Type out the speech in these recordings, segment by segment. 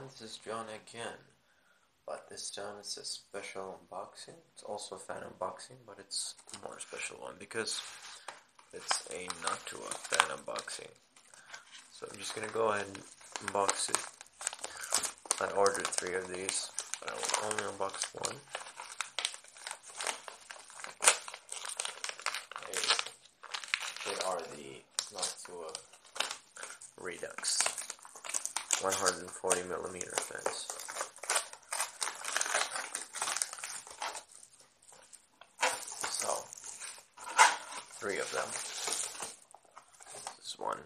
everyone, this is John again, but this time it's a special unboxing. It's also a fan unboxing, but it's a more special one because it's a Noctua fan unboxing. So I'm just gonna go ahead and unbox it. I ordered 3 of these, but I will only unbox one. They are the Noctua redux 140mm fans. So, 3 of them. This is one.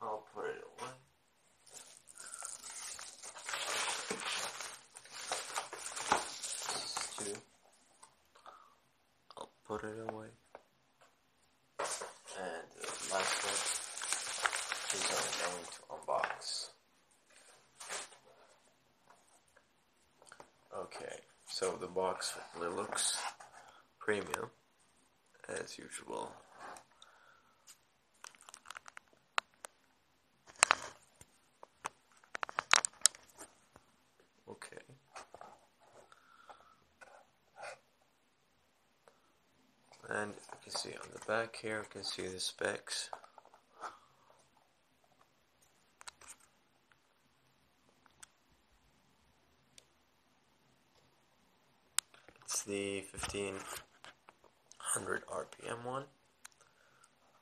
I'll put it away. This is 2. I'll put it away. And the last one is I'm going to unbox. Okay, so the box looks premium, as usual. Okay. And you can see on the back here, you can see the specs. It's the 1500 RPM one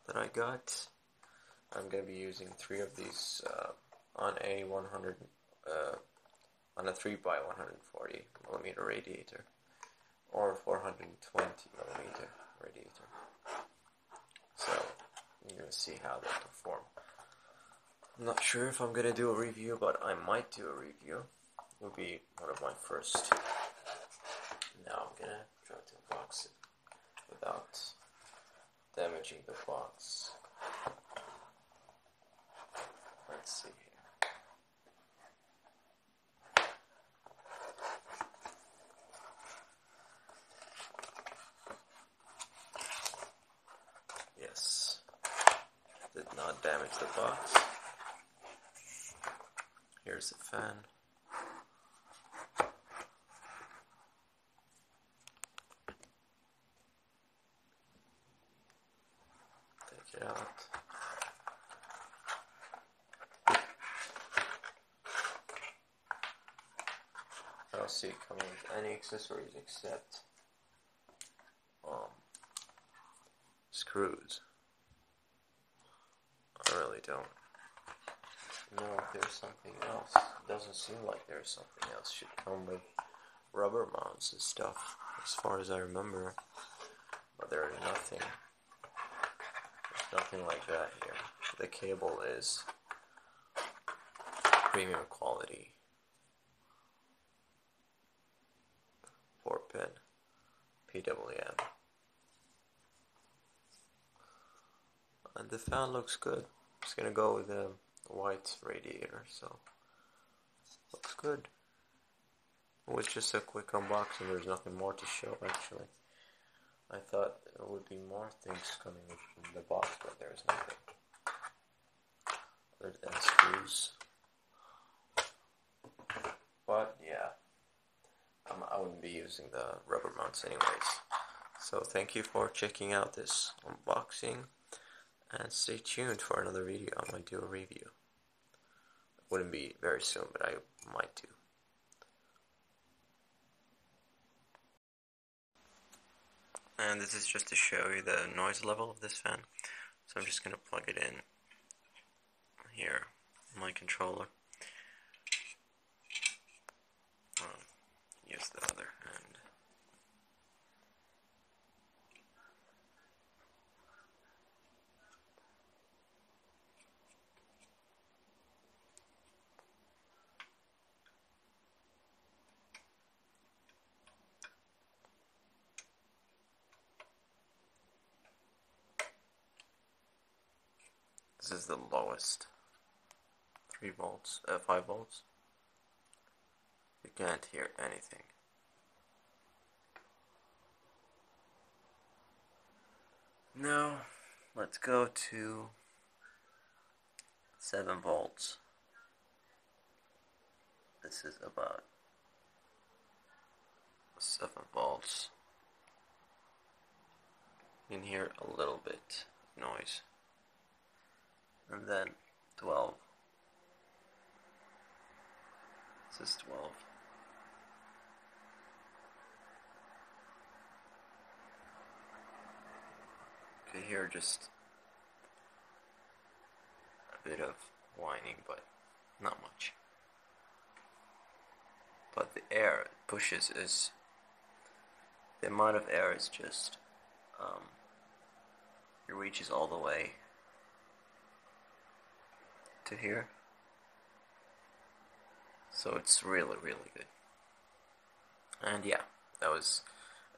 that I got. I'm going to be using 3 of these on a 100 on a 3x140mm radiator or 420mm radiator. So you're going to see how they perform. I'm not sure if I'm going to do a review, but I might do a review. It will be one of my first. Now I'm going to try to unbox it without damaging the box. Let's see here. Yes, did not damage the box. Here's the fan. Take it out. I don't see it coming with any accessories except screws. I really don't know if there's something else. It doesn't seem like there's something else. Should come with rubber mounts and stuff, as far as I remember. But there's nothing. There's nothing like that here. The cable is premium quality. 4-pin PWM. And the fan looks good. It's gonna go with a white radiator, so looks good. It was just a quick unboxing. There's nothing more to show actually. I thought there would be more things coming in the box, but there's nothing other than screws. But yeah, I wouldn't be using the rubber mounts anyways. So thank you for checking out this unboxing. And stay tuned for another video. I might do a review. It wouldn't be very soon, but I might do. And this is just to show you the noise level of this fan. So I'm just going to plug it in here on my controller. Use the other hand. This is the lowest. 3 volts, 5 volts. You can't hear anything. Now, let's go to 7 volts. This is about 7 volts. You can hear a little bit of noise. And then 12. This is 12. You can hear just a bit of whining, but not much. But the air it pushes is, the amount of air is just, it reaches all the way to here. So it's really, really good. And yeah, that was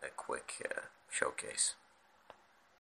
a quick showcase.